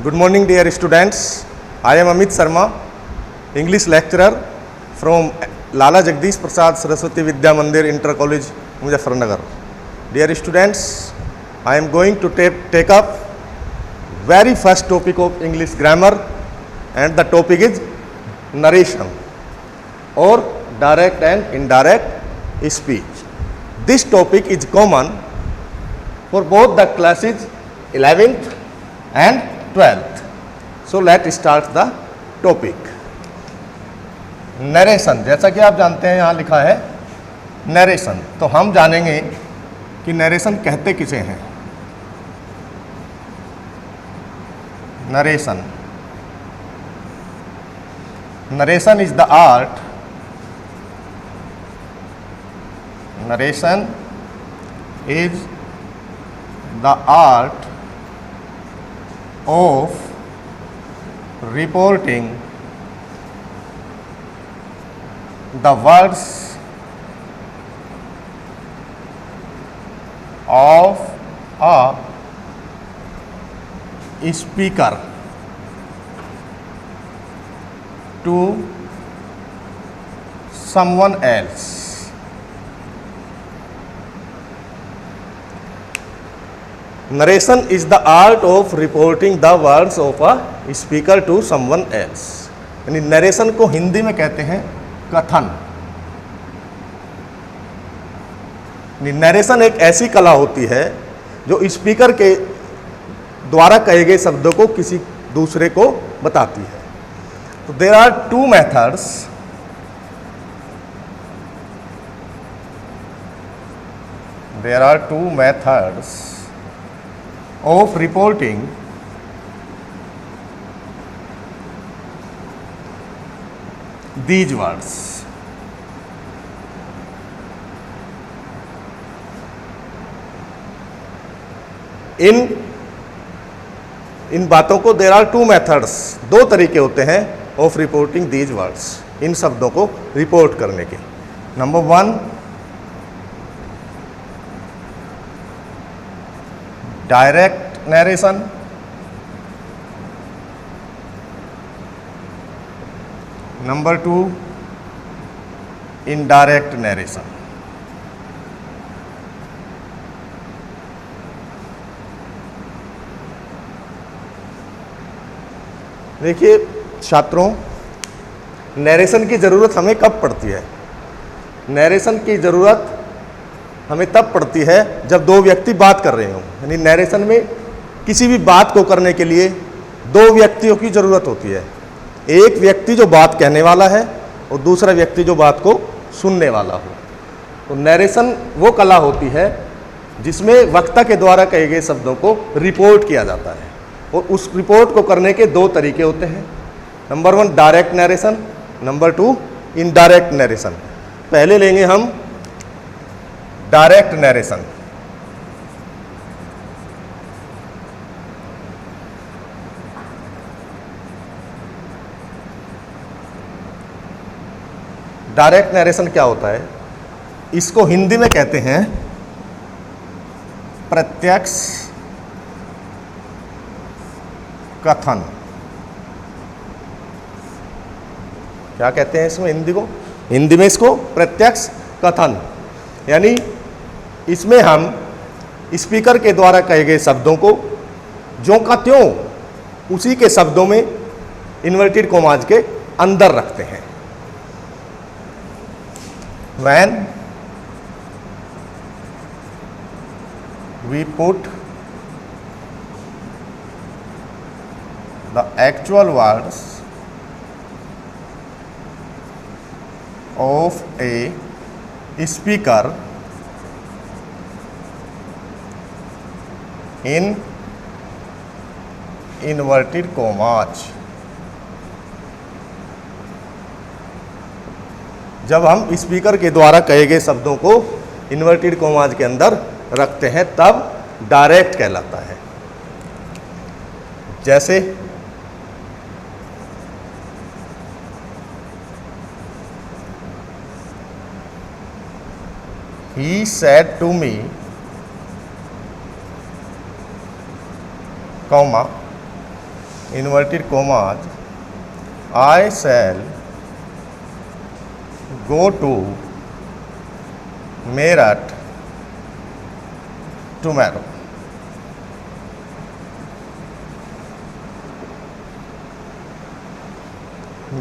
Good morning, dear students. I am Amit Sharma, English lecturer from Lala Jagdish Prasad Saraswati Vidya Mandir Inter College, Muzaffarnagar. Dear students, I am going to take up very first topic of English grammar, and the topic is narration or direct and indirect speech. This topic is common for both the classes 11th and 12th. So let's start the topic. Narration, जैसा कि आप जानते हैं यहाँ लिखा है narration, तो हम जानेंगे कि नरेशन कहते किसे हैं. Narration, narration is the art, narration is the art of reporting the words of a speaker to someone else. Narration is the art of reporting the words of a speaker to someone else. यानी narration को हिंदी में कहते हैं कथन. Narration एक ऐसी कला होती है जो स्पीकर के द्वारा कहे गए शब्दों को किसी दूसरे को बताती है. तो there are two methods. There are two methods of reporting these words. इन बातों को देयर आर टू मेथड्स, दो तरीके होते हैं ऑफ रिपोर्टिंग दीज वर्ड्स, इन शब्दों को रिपोर्ट करने के. Number 1, direct narration. Number 2, indirect narration. देखिए छात्रों, नरेशन की ज़रूरत हमें कब पड़ती है? नरेशन की ज़रूरत हमें तब पड़ती है जब दो व्यक्ति बात कर रहे हों. यानी नरेशन में किसी भी बात को करने के लिए दो व्यक्तियों की ज़रूरत होती है. एक व्यक्ति जो बात कहने वाला है और दूसरा व्यक्ति जो बात को सुनने वाला हो. तो नरेशन वो कला होती है जिसमें वक्ता के द्वारा कहे गए शब्दों को रिपोर्ट किया जाता है, और उस रिपोर्ट को करने के दो तरीके होते हैं. Number 1 direct narration, number 2 indirect narration. पहले लेंगे हम डायरेक्ट नरेशन. डायरेक्ट नरेशन क्या होता है? इसको हिंदी में कहते हैं प्रत्यक्ष कथन. क्या कहते हैं इसमें हिंदी को? हिंदी में इसको प्रत्यक्ष कथन. यानी इसमें हम स्पीकर के द्वारा कहे गए शब्दों को ज्यों का त्यों उसी के शब्दों में इन्वर्टेड कॉमाज के अंदर रखते हैं. When we put the actual words of a speaker in inverted commas. जब हम स्पीकर के द्वारा कहे गए शब्दों को इन्वर्टेड कॉमाज के अंदर रखते हैं तब डायरेक्ट कहलाता है. जैसे he said to me, comma, inverted commas I shall go to Meerut tomorrow.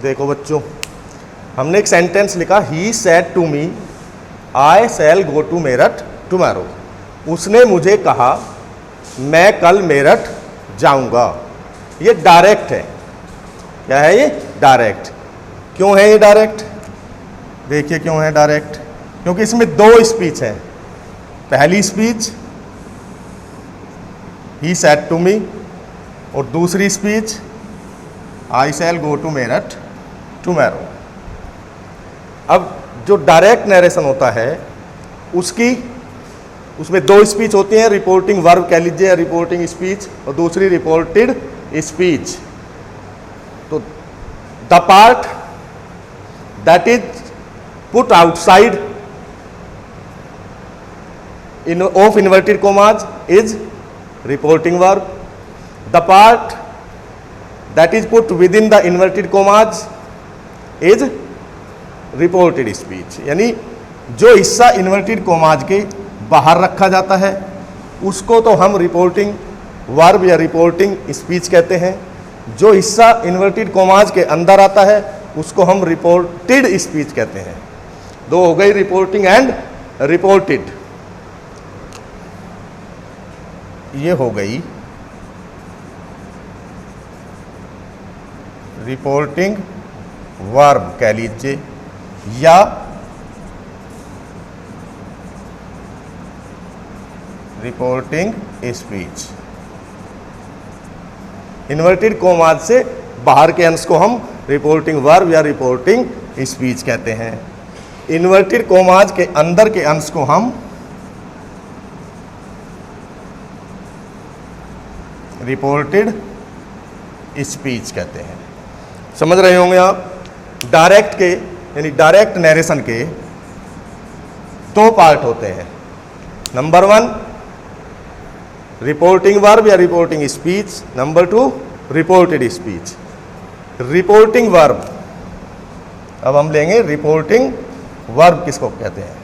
देखो बच्चों, हमने एक सेंटेंस लिखा, he said to me I shall go to Meerut tomorrow. उसने मुझे कहा मैं कल मेरठ जाऊंगा। ये डायरेक्ट है। क्या है ये? डायरेक्ट। क्यों है ये डायरेक्ट? देखिए क्यों है डायरेक्ट। क्योंकि इसमें दो स्पीच है। पहली speech he said to me और दूसरी speech I shall go to Meerut tomorrow. अब जो डायरेक्ट नरेशन होता है उसमें दो स्पीच होती हैं, रिपोर्टिंग वर्ब कह लीजिए, रिपोर्टिंग स्पीच, और दूसरी रिपोर्टेड स्पीच। तो the part that is put outside of inverted commas is reporting verb. The part that is put with in the inverted commas is reported speech. यानी जो हिस्सा inverted commas के बाहर रखा जाता है उसको तो हम रिपोर्टिंग वर्ब या रिपोर्टिंग स्पीच कहते हैं। जो हिस्सा इन्वर्टेड कॉमास के अंदर आता है उसको हम रिपोर्टेड स्पीच कहते हैं। दो हो गई, रिपोर्टिंग एंड रिपोर्टेड। ये हो गई रिपोर्टिंग वर्ब कह लीजिए या रिपोर्टिंग स्पीच। इन्वर्टेड कॉमास से बाहर के अंश को हम रिपोर्टिंग वर्ब या रिपोर्टिंग स्पीच कहते हैं। इन्वर्टेड कॉमास के अंदर के अंश को हम रिपोर्टेड स्पीच कहते हैं। समझ रहे होंगे आप। डायरेक्ट के यानी डायरेक्ट नरेशन के दो पार्ट होते हैं। नंबर 1 रिपोर्टिंग वर्ब या reporting speech, number 2 reported speech. Reporting verb, अब हम लेंगे रिपोर्टिंग वर्ब किसको कहते हैं।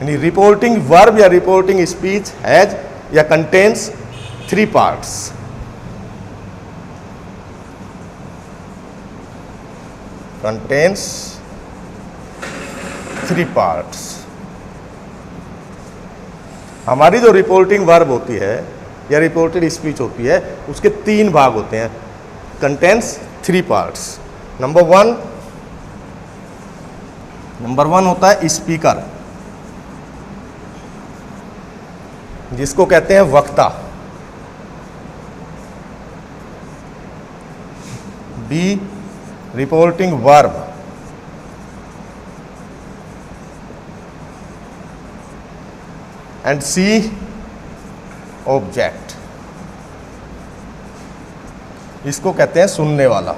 यानी रिपोर्टिंग वर्ब या रिपोर्टिंग स्पीच हैज या कंटेन्स 3 पार्ट्स। Contains 3 parts. हमारी जो रिपोर्टिंग वर्ब होती है या रिपोर्टेड स्पीच होती है उसके 3 भाग होते हैं। Contains 3 parts. नंबर 1 होता है स्पीकर, जिसको कहते हैं वक्ता। B reporting verb, and C object, इसको कहते हैं सुनने वाला।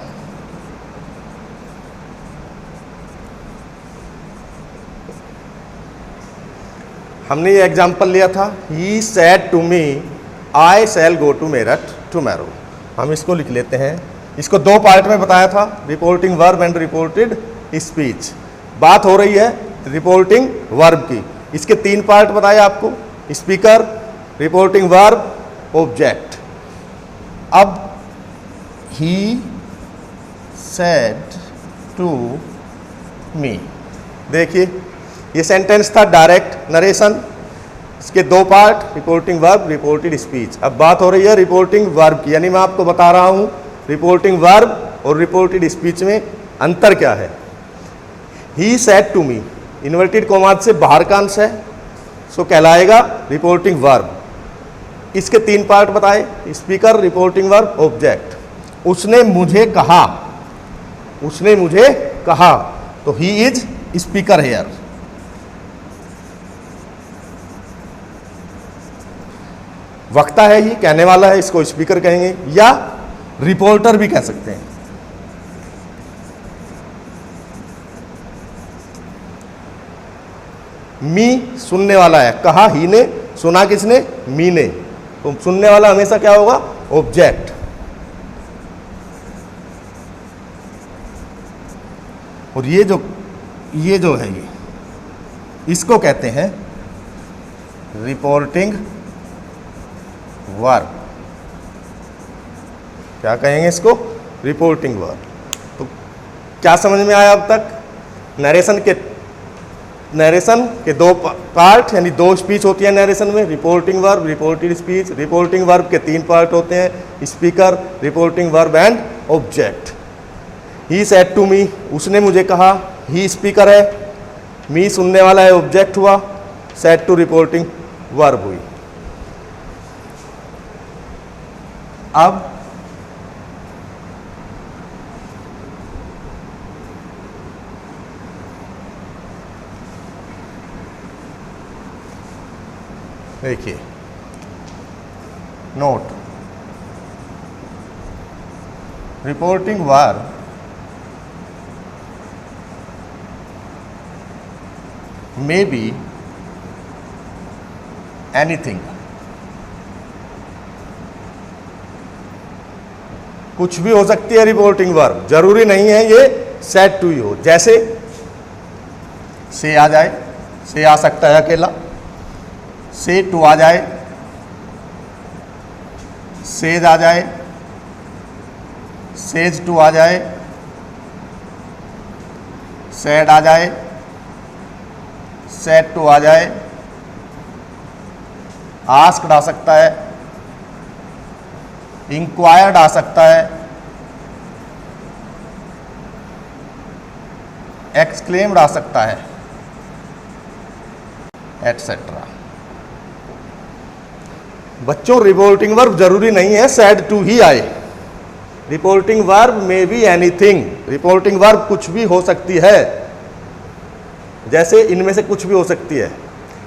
हमने ये एग्जाम्पल लिया था, he said to me I shall go to Meerut tomorrow. हम इसको लिख लेते हैं। इसको 2 पार्ट में बताया था, reporting verb and reported speech. बात हो रही है रिपोर्टिंग वर्ब की। इसके 3 पार्ट बताए आपको, स्पीकर, रिपोर्टिंग वर्ब, ऑब्जेक्ट। अब ही सेड टू मी, देखिए ये सेंटेंस था डायरेक्ट नरेशन। इसके 2 part, reporting verb, reported speech. अब बात हो रही है रिपोर्टिंग वर्ब की, यानी मैं आपको बता रहा हूं रिपोर्टिंग वर्ब और रिपोर्टेड स्पीच में अंतर क्या है। He said to me inverted commas से बाहर का अंश है, सो कहलाएगा रिपोर्टिंग वर्ब। इसके 3 पार्ट बताए, स्पीकर, रिपोर्टिंग वर्ब, ऑब्जेक्ट। उसने मुझे कहा, उसने मुझे कहा, तो ही इज स्पीकर हेयर। वक्ता है, ये कहने वाला है, इसको स्पीकर कहेंगे या रिपोर्टर भी कह सकते हैं। मी सुनने वाला है, कहा ही ने, सुना किसने, मी ने, तो सुनने वाला हमेशा क्या होगा, ऑब्जेक्ट। और ये जो है ये इसको कहते हैं रिपोर्टिंग वर्ब। क्या कहेंगे इसको? Reporting verb. तो क्या समझ में आया अब तक? नरेशन के दो पार्ट, यानी दो स्पीच होती है नरेशन में, reporting verb, reported speech. Reporting verb के तीन पार्ट होते हैं, speaker, reporting verb and object. He said to me, उसने मुझे कहा, ही स्पीकर है, मी सुनने वाला है, ऑब्जेक्ट हुआ, सेड टू रिपोर्टिंग वर्ब हुई। अब देखिए note, reporting verb may be anything, कुछ भी हो सकती है रिपोर्टिंग वर्ब, जरूरी नहीं है ये सेड टू ही हो। जैसे से आ जाए, से आ सकता है अकेला, से टू आ जाए, सेज आ जाए, सेज टू आ जाए, सेड आ जाए, सेड टू आ जाए, आस्क्ड आ सकता है, इंक्वायर्ड आ सकता है, एक्सक्लेम्ड आ सकता है, एटसेट्रा। बच्चों रिपोर्टिंग वर्ब जरूरी नहीं है सेड टू ही आए। Reporting verb may be anything, reporting verb कुछ भी हो सकती है। जैसे इनमें से कुछ भी हो सकती है।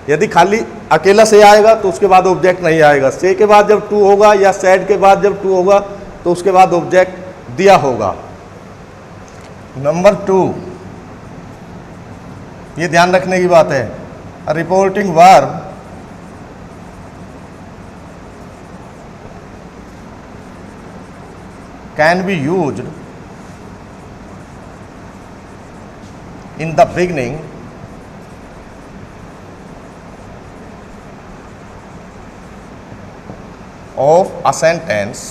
यदि खाली अकेला से आएगा तो उसके बाद ऑब्जेक्ट नहीं आएगा, से के बाद जब टू होगा या सेड के बाद जब टू होगा तो उसके बाद ऑब्जेक्ट दिया होगा। नंबर 2, ये ध्यान रखने की बात है, reporting verb can be used in the beginning of a sentence,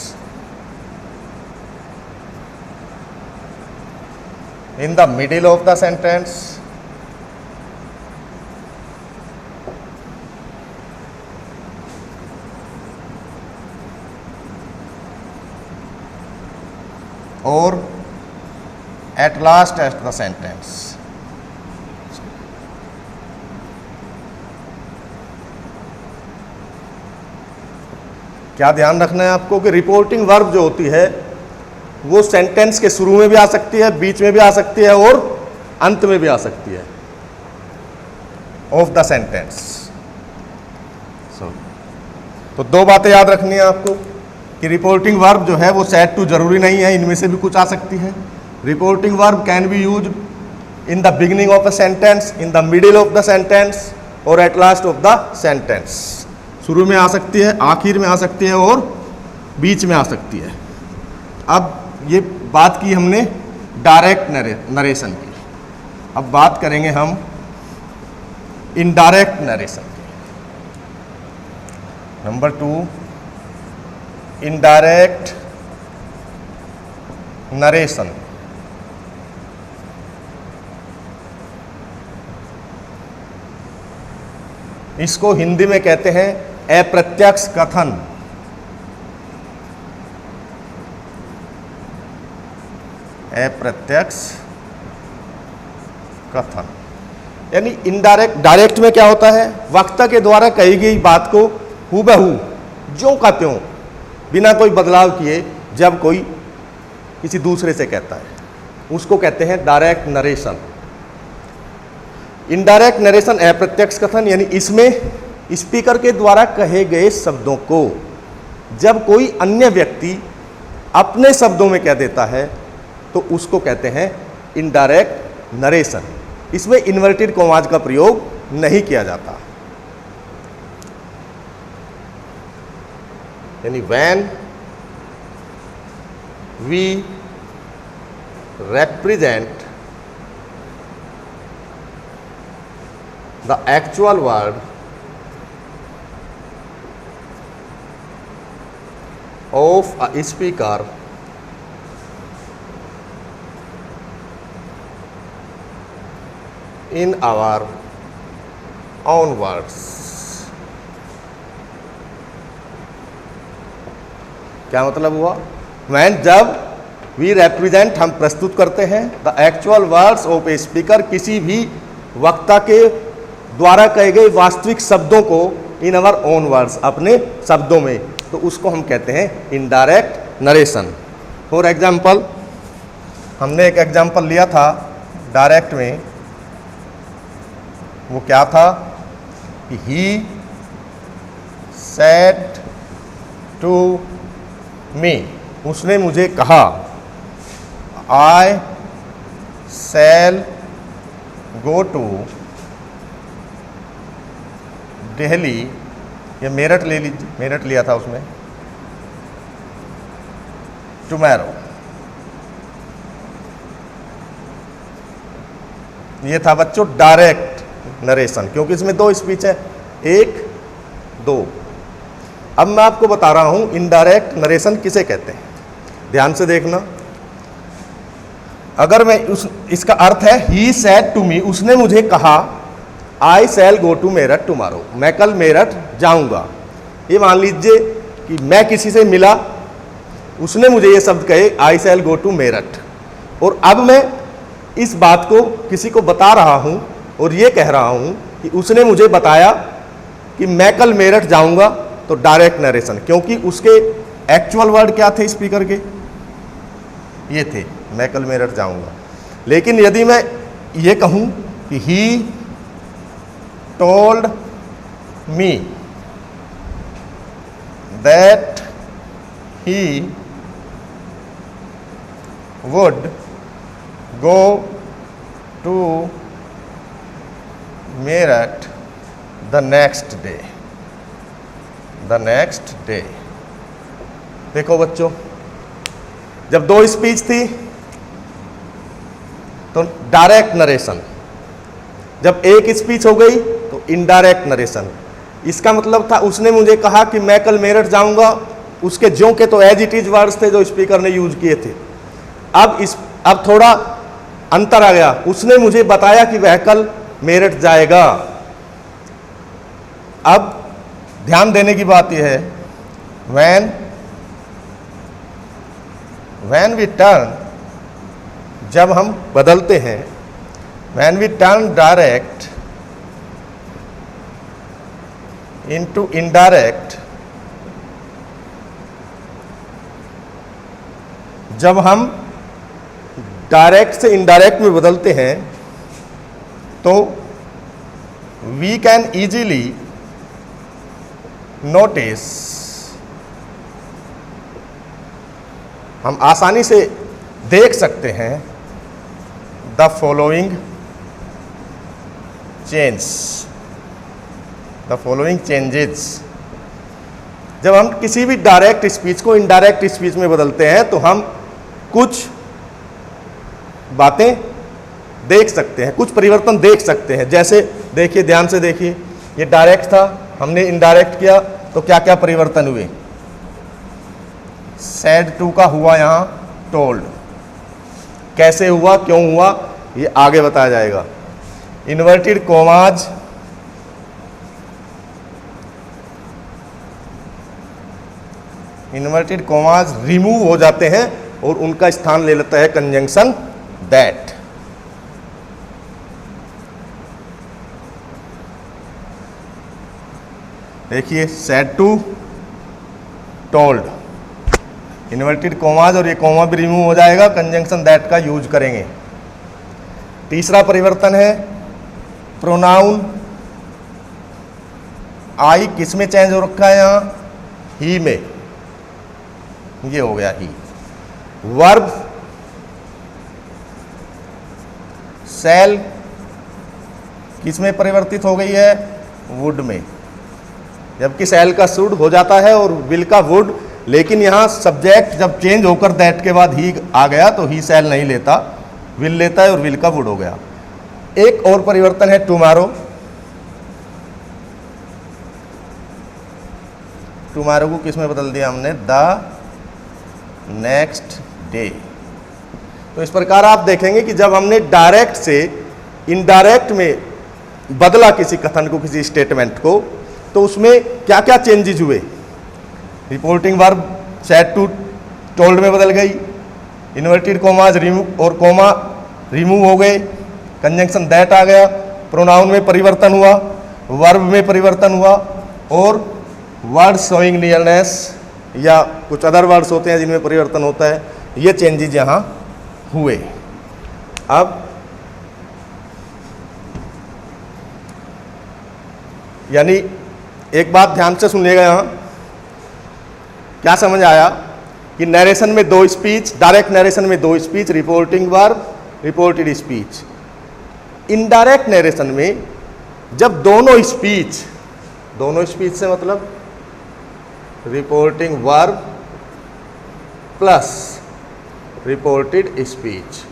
in the middle of the sentence, or at last at the sentence। क्या ध्यान रखना है आपको कि रिपोर्टिंग वर्ब जो होती है वो सेंटेंस के शुरू में भी आ सकती है, बीच में भी आ सकती है और अंत में भी आ सकती है ऑफ द सेंटेंस। तो दो बातें याद रखनी है आपको कि रिपोर्टिंग वर्ब जो है वो सेड टू जरूरी नहीं है, इनमें से भी कुछ आ सकती है। Reporting verb can be use in the beginning of a sentence, in the middle of the sentence और at last of the sentence. शुरू में आ सकती है, आखिर में आ सकती है और बीच में आ सकती है। अब ये बात की हमने डायरेक्ट नरेशन की, अब बात करेंगे हम इनडायरेक्ट नरेशन की। Number 2, indirect narration. इसको हिंदी में कहते हैं अप्रत्यक्ष कथन। अप्रत्यक्ष कथन यानी इनडायरेक्ट। डायरेक्ट में क्या होता है? वक्ता के द्वारा कही गई बात को हूबहू ज्यों का त्यों बिना कोई बदलाव किए जब कोई किसी दूसरे से कहता है उसको कहते हैं डायरेक्ट नरेशन। इनडायरेक्ट नरेशन अप्रत्यक्ष कथन यानी इसमें स्पीकर के द्वारा कहे गए शब्दों को जब कोई अन्य व्यक्ति अपने शब्दों में कह देता है तो उसको कहते हैं इनडायरेक्ट नरेशन। इसमें इन्वर्टेड कॉमाज का प्रयोग नहीं किया जाता। यानी when we represent the actual word of a speaker in our own words। क्या मतलब हुआ? when जब वी represent हम प्रस्तुत करते हैं the actual words of a speaker किसी भी वक्ता के द्वारा कहे गए वास्तविक शब्दों को इन अवर ओन वर्ड्स अपने शब्दों में, तो उसको हम कहते हैं इनडायरेक्ट नरेशन। फॉर एग्जाम्पल हमने एक एग्जाम्पल लिया था डायरेक्ट में, वो क्या था कि ही सेड टू मी, उसने मुझे कहा, आई शैल गो टू दिल्ली, ये मेरठ ले लीजिए, मेरठ लिया था उसमें, टुमारो, ये था बच्चों डायरेक्ट नरेशन, क्योंकि इसमें दो स्पीच है, एक दो। अब मैं आपको बता रहा हूं इनडायरेक्ट नरेशन किसे कहते हैं, ध्यान से देखना। अगर मैं इसका अर्थ है ही सेड टू मी, उसने मुझे कहा, आई shall go to Meerut tomorrow, मैं कल मेरठ जाऊंगा। ये मान लीजिए कि मैं किसी से मिला, उसने मुझे ये शब्द कहे आई शैल गो टू मेरठ, और अब मैं इस बात को किसी को बता रहा हूं और ये कह रहा हूं कि उसने मुझे बताया कि मैं कल मेरठ जाऊंगा, तो डायरेक्ट नरेशन, क्योंकि उसके एक्चुअल वर्ड क्या थे स्पीकर के, ये थे मैं कल मेरठ जाऊंगा। लेकिन यदि मैं ये कहूं कि he told me that he would go to Meerut the next day, the next day. देखो बच्चों, जब दो स्पीच थी तो डायरेक्ट नरेशन, जब एक स्पीच हो गई तो इनडायरेक्ट नरेशन। इसका मतलब था उसने मुझे कहा कि मैं कल मेरठ जाऊंगा, उसके ज्यों के तो एज इट इज वर्ड्स थे जो स्पीकर ने यूज किए थे। अब थोड़ा अंतर आ गया, उसने मुझे बताया कि वह कल मेरठ जाएगा। अब ध्यान देने की बात यह है, when we turn, जब हम बदलते हैं, when we turn direct into indirect, जब हम डायरेक्ट से इनडायरेक्ट में बदलते हैं तो वी कैन इजीली नोटिस, हम आसानी से देख सकते हैं द फॉलोइंग चेंजेस। जब हम किसी भी डायरेक्ट स्पीच को इनडायरेक्ट स्पीच में बदलते हैं तो हम कुछ बातें देख सकते हैं, कुछ परिवर्तन देख सकते हैं। जैसे देखिए, ध्यान से देखिए, ये डायरेक्ट था, हमने इनडायरेक्ट किया तो क्या क्या परिवर्तन हुए। सेड टू का हुआ यहां टोल्ड, कैसे हुआ, क्यों हुआ, ये आगे बताया जाएगा। Inverted commas, inverted commas remove हो जाते हैं और उनका स्थान ले लेता है कंजंक्शन दैट। देखिए, said to told, inverted commas और ये कॉमा भी रिमूव हो जाएगा, कंजंक्शन दैट का यूज करेंगे। तीसरा परिवर्तन है प्रोनाउन आई, किस में चेंज हो रखा है यहां, ही में, ये हो गया ही। वर्ब सेल किस में परिवर्तित हो गई है, वुड में, जबकि सेल का शुड हो जाता है और विल का वुड। लेकिन यहाँ सब्जेक्ट जब चेंज होकर दैट के बाद ही आ गया तो ही सेल नहीं लेता, विल लेता है और विल का वुड हो गया। एक और परिवर्तन है टुमारो, टुमारो को किस में बदल दिया हमने, द नेक्स्ट डे। तो इस प्रकार आप देखेंगे कि जब हमने डायरेक्ट से इनडायरेक्ट में बदला किसी कथन को, किसी स्टेटमेंट को, तो उसमें क्या क्या चेंजेज हुए। Reporting verb said to told में बदल गई, इन्वर्टेड कॉमाज रिमूव और कॉमा रिमूव हो गए, कंजंक्शन दैट आ गया, प्रोनाउन में परिवर्तन हुआ, वर्ब में परिवर्तन हुआ, और वर्ड शोइंग नियरनेस या कुछ अदर वर्ड्स होते हैं जिनमें परिवर्तन होता है, ये चेंजेज यहाँ हुए। अब यानी एक बात ध्यान से सुनिएगा, यहाँ क्या समझ आया कि नरेशन में दो स्पीच, डायरेक्ट नरेशन में दो speech, reporting verb, reported speech. Indirect narration में जब दोनों स्पीच से मतलब reporting verb plus reported speech,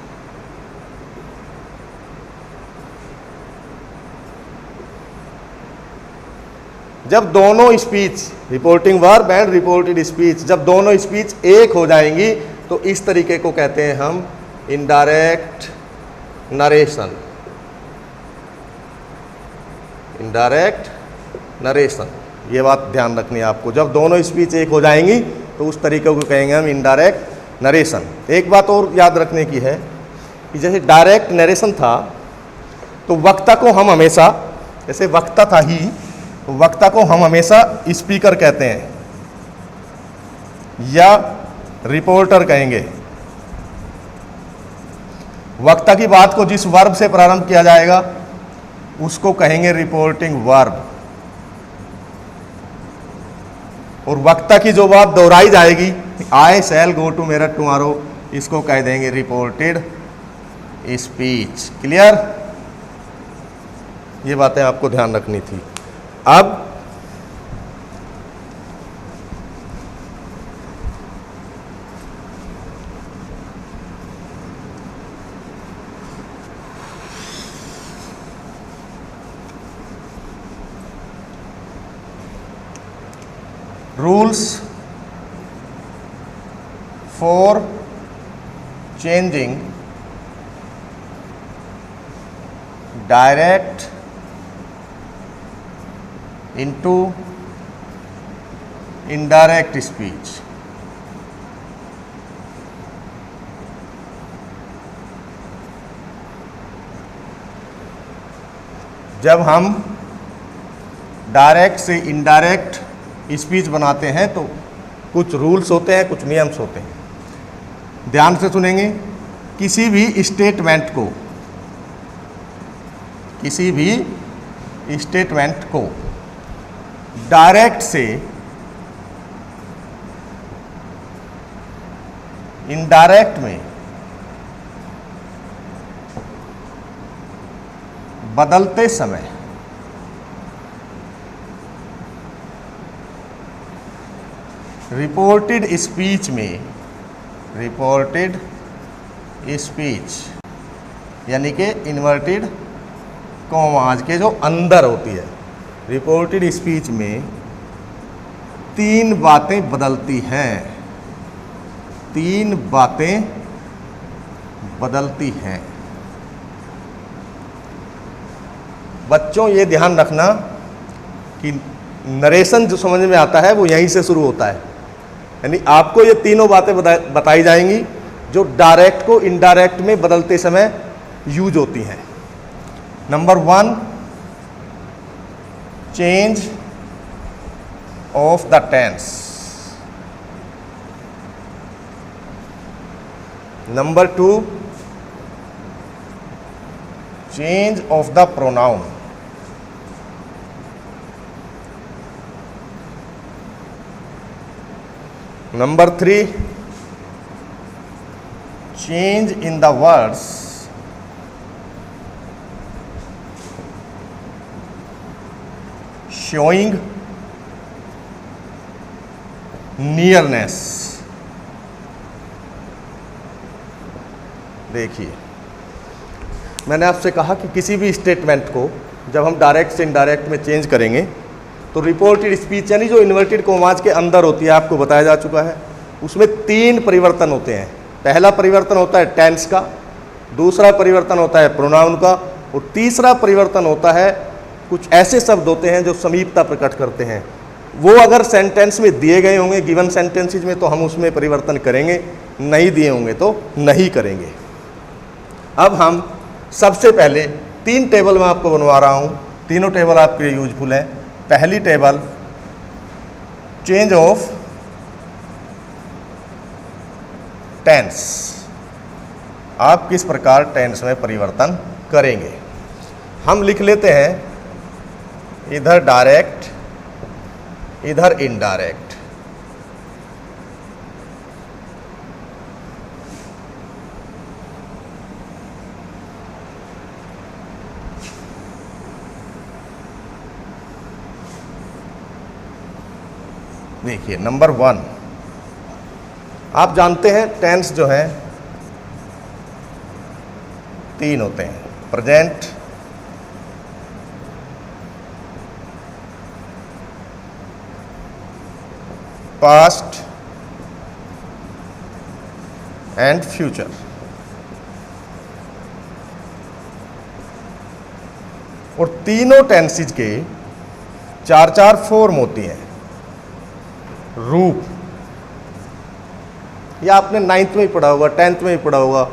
जब दोनों speech, reporting verb and reported speech, जब दोनों स्पीच एक हो जाएंगी तो इस तरीके को कहते हैं हम इनडायरेक्ट नरेशन। इनडायरेक्ट नरेशन, ये बात ध्यान रखनी है आपको। जब दोनों स्पीच एक हो जाएंगी तो उस तरीके को कहेंगे हम इनडायरेक्ट नरेशन। एक बात और याद रखने की है कि जैसे डायरेक्ट नरेशन था तो वक्ता को हम हमेशा, जैसे वक्ता था ही, तो वक्ता को हम हमेशा स्पीकर कहते हैं या रिपोर्टर कहेंगे। वक्ता की बात को जिस वर्ब से प्रारंभ किया जाएगा उसको कहेंगे रिपोर्टिंग वर्ब, और वक्ता की जो बात दोहराई जाएगी, आई shall go to Meerut tomorrow, इसको कह देंगे रिपोर्टेड स्पीच। क्लियर? ये बातें आपको ध्यान रखनी थी। अब rules for changing direct into indirect speech। जब हम डायरेक्ट से इनडायरेक्ट स्पीच बनाते हैं तो कुछ रूल्स होते हैं, कुछ नियम्स होते हैं। ध्यान से सुनेंगे। किसी भी स्टेटमेंट को डायरेक्ट से इनडायरेक्ट में बदलते समय रिपोर्टेड स्पीच यानी कि इन्वर्टेड कॉमाज के जो अंदर होती है, रिपोर्टेड स्पीच में तीन बातें बदलती हैं। बच्चों ये ध्यान रखना कि नरेशन जो समझ में आता है वो यहीं से शुरू होता है, यानी आपको ये तीनों बातें बताई जाएंगी जो डायरेक्ट को इनडायरेक्ट में बदलते समय यूज होती हैं। Number 1, change of the tense. Number 2, change of the pronoun. Number 3, change in the words showing nearness। देखिए, मैंने आपसे कहा कि किसी भी स्टेटमेंट को जब हम डायरेक्ट से इनडायरेक्ट में चेंज करेंगे तो रिपोर्टेड स्पीच यानी जो इन्वर्टेड कॉमास के अंदर होती है, आपको बताया जा चुका है, उसमें 3 परिवर्तन होते हैं। पहला परिवर्तन होता है टेंस का, दूसरा परिवर्तन होता है प्रोनाउन का, और तीसरा परिवर्तन होता है कुछ ऐसे शब्द होते हैं जो समीपता प्रकट करते हैं। वो अगर सेंटेंस में दिए गए होंगे, गिवन सेंटेंसेज में, तो हम उसमें परिवर्तन करेंगे, नहीं दिए होंगे तो नहीं करेंगे। अब हम सबसे पहले 3 टेबल मैं आपको बनवा रहा हूँ, तीनों टेबल आपके लिए यूजफुल हैं। पहली टेबल चेंज ऑफ टेंस, आप किस प्रकार टेंस में परिवर्तन करेंगे। हम लिख लेते हैं इधर डायरेक्ट, इधर इनडायरेक्ट। देखिए नंबर 1, आप जानते हैं टेंस जो है 3 होते हैं, प्रेजेंट, पास्ट एंड फ्यूचर। और तीनों टेंसेज के 4 फॉर्म होती हैं। रूप, या आपने 9th में ही पढ़ा होगा, 10th में ही पढ़ा होगा।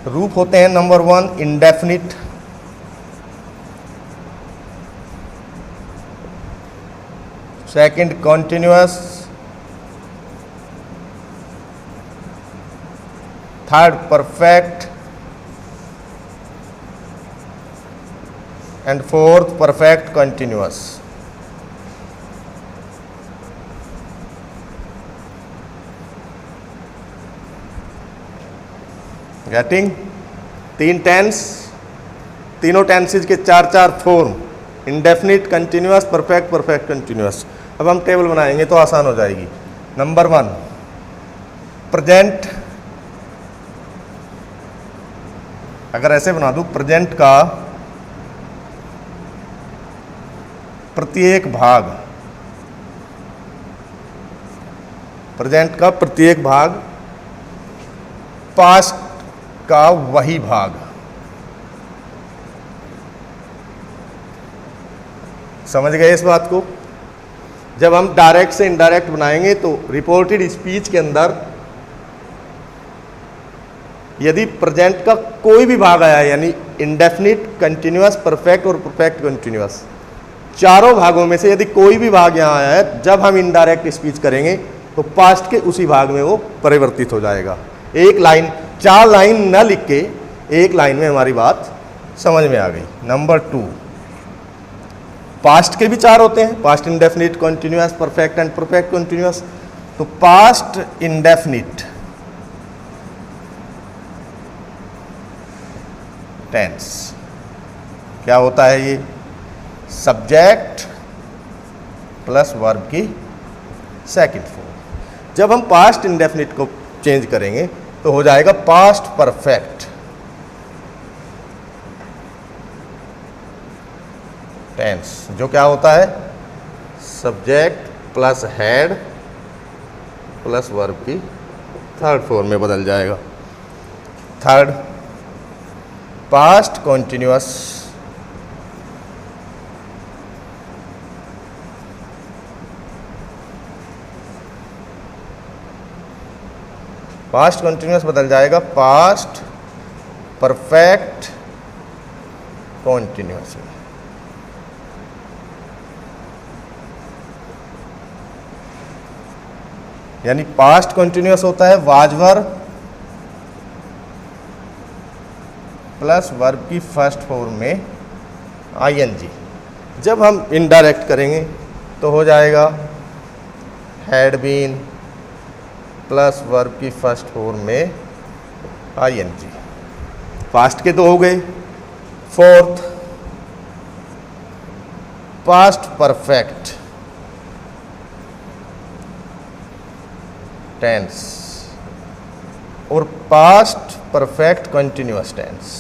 रूप होते हैं number 1 indefinite, second continuous, third perfect and fourth perfect continuous. Getting? 3 tense, तीनों टेंसेज के 4 form, indefinite, continuous, perfect, perfect continuous. अब हम टेबल बनाएंगे तो आसान हो जाएगी। नंबर 1 प्रेजेंट, अगर ऐसे बना दूं, प्रेजेंट का प्रत्येक भाग, प्रेजेंट का प्रत्येक भाग, पास्ट का वही भाग। समझ गए इस बात को? जब हम डायरेक्ट से इनडायरेक्ट बनाएंगे तो रिपोर्टेड स्पीच के अंदर यदि प्रेजेंट का कोई भी भाग आया, यानी इंडेफिनिट, कंटिन्यूअस, परफेक्ट और परफेक्ट कंटिन्यूअस, 4 भागों में से यदि कोई भी भाग यहाँ आया है, जब हम इनडायरेक्ट स्पीच करेंगे तो पास्ट के उसी भाग में वो परिवर्तित हो जाएगा। एक लाइन, 4 लाइन न लिख के एक लाइन में हमारी बात समझ में आ गई। नंबर 2 पास्ट के भी 4 होते हैं, past indefinite, continuous, perfect and perfect continuous. तो पास्ट इंडेफिनिट टेंस क्या होता है? ये सब्जेक्ट प्लस वर्ब की सेकंड फॉर्म। जब हम पास्ट इंडेफिनिट को चेंज करेंगे तो हो जाएगा पास्ट परफेक्ट टेंस, जो क्या होता है? Subject plus head plus verb की थर्ड फॉर्म में बदल जाएगा। Third past continuous, past continuous बदल जाएगा पास्ट परफेक्ट कॉन्टिन्यूअस में। यानी पास्ट कॉन्टिन्यूअस होता है वाज वर्ब प्लस वर्ब की फर्स्ट फॉर्म में आईएनजी। जब हम इनडायरेक्ट करेंगे तो हो जाएगा हैड बीन प्लस वर्ब की फर्स्ट फॉर्म में आईएनजी। पास्ट के तो हो गए। फोर्थ पास्ट परफेक्ट टेंस और पास्ट परफेक्ट कंटिन्यूअस टेंस।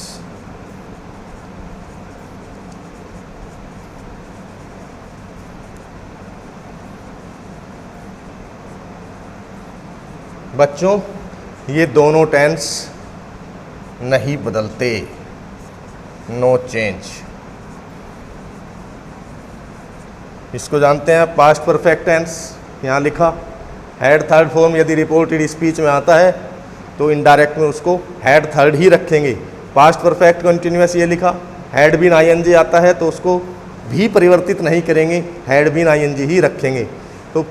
बच्चों ये दोनों टेंस नहीं बदलते, नो चेंज। इसको जानते हैं पास्ट परफेक्ट टेंस, यहाँ लिखा हैड थर्ड फॉर्म यदि रिपोर्टेड स्पीच में आता है तो इनडायरेक्ट में उसको हैड थर्ड ही रखेंगे। पास्ट परफेक्ट कंटिन्यूअस ये लिखा, हैड बीन आईएनजी आता है तो उसको भी परिवर्तित नहीं करेंगे, हैड बीन आईएनजी ही रखेंगे। तो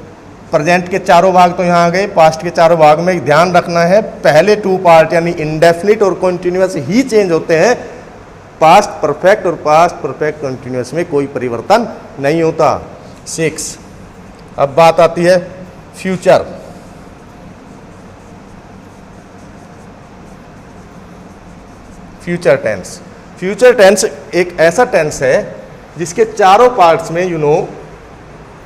प्रेजेंट के चारों भाग तो यहाँ आ गए, पास्ट के चारों भाग में ध्यान रखना है पहले टू पार्ट यानी इंडेफिनिट और कंटिन्यूअस ही चेंज होते हैं, पास्ट परफेक्ट और पास्ट परफेक्ट कंटिन्यूअस में कोई परिवर्तन नहीं होता। 6, अब बात आती है future. Future tense, future tense एक ऐसा टेंस है जिसके चारों पार्ट्स में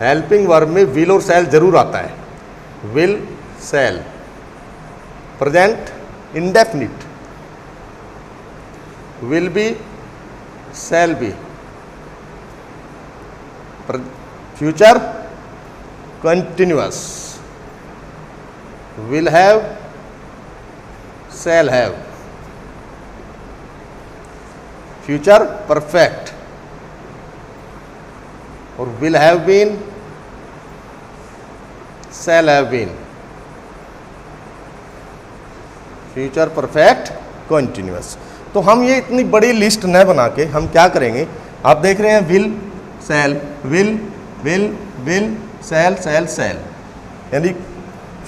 हेल्पिंग वर्ब में विल और शैल जरूर आता है। Will, shall, present indefinite, will be, shall be, future continuous, will have, shall have, future perfect और will have been, shall have been, future perfect continuous. तो हम ये इतनी बड़ी लिस्ट न बना के हम क्या करेंगे, आप देख रहे हैं will, shall, will, will, will, shall, shall, shall, यानी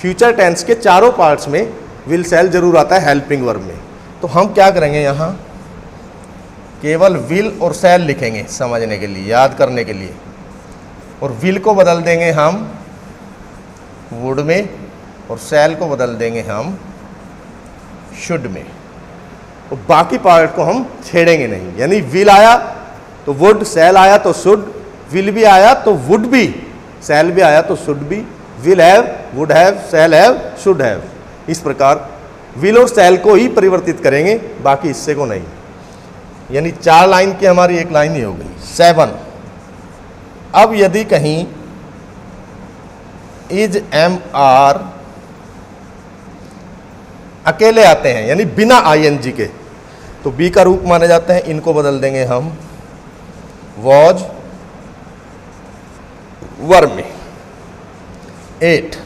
फ्यूचर टेंस के चारों पार्ट्स में विल, शैल जरूर आता है हेल्पिंग वर्ब में। तो हम क्या करेंगे, यहाँ केवल विल और शैल लिखेंगे समझने के लिए, याद करने के लिए, और विल को बदल देंगे हम वुड में और शैल को बदल देंगे हम शुड में, और बाकी पार्ट को हम छेड़ेंगे नहीं। यानी विल आया तो वुड, शैल आया तो शुड, विल भी आया तो वुड भी, शैल भी आया तो शुड भी, will have, would have, shall have, should have. इस प्रकार विल और शैल को ही परिवर्तित करेंगे, बाकी हिस्से को नहीं। यानी 4 लाइन की हमारी एक लाइन ही हो गई। 7, अब यदि कहीं इज, एम, आर अकेले आते हैं यानी बिना आईएनजी के, तो बी का रूप माने जाते हैं, इनको बदल देंगे हम वॉज, वर में। 8,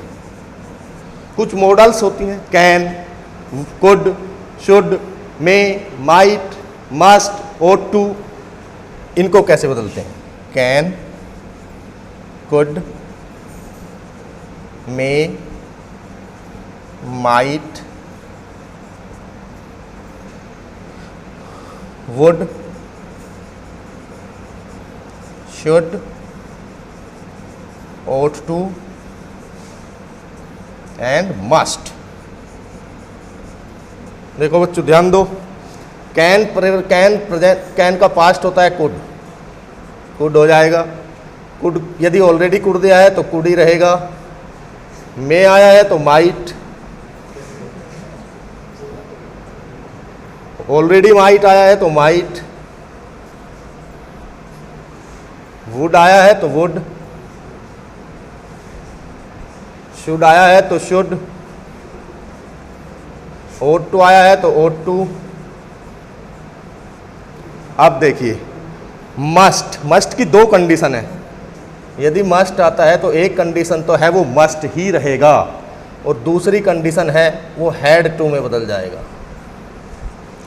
कुछ मॉडल्स होती हैं, can, could, should, may, might, must, ought to, इनको कैसे बदलते हैं, can, could, may, might, would, should, ought to and must. देखो बच्चों ध्यान दो, कैन का पास्ट होता है कुड, कुड हो जाएगा, कुड यदि ऑलरेडी कुड दिया है तो कुड ही रहेगा, मे आया है तो माइट, ऑलरेडी माइट आया है तो माइट, वुड आया है तो वुड, शुड आया है तो शुड, ought to आया है तो ought to। अब देखिए मस्ट, मस्ट की 2 कंडीशन है। यदि मस्ट आता है तो एक कंडीशन तो है वो मस्ट ही रहेगा, और दूसरी कंडीशन है वो हैड टू में बदल जाएगा।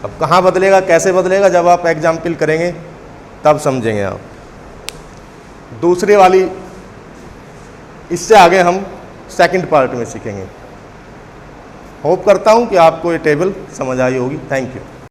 अब कहाँ बदलेगा, कैसे बदलेगा, जब आप एग्जाम्पल करेंगे तब समझेंगे आप। दूसरी वाली इससे आगे हम सेकंड पार्ट में सीखेंगे। होप करता हूँ कि आपको ये टेबल समझ आई होगी। Thank you.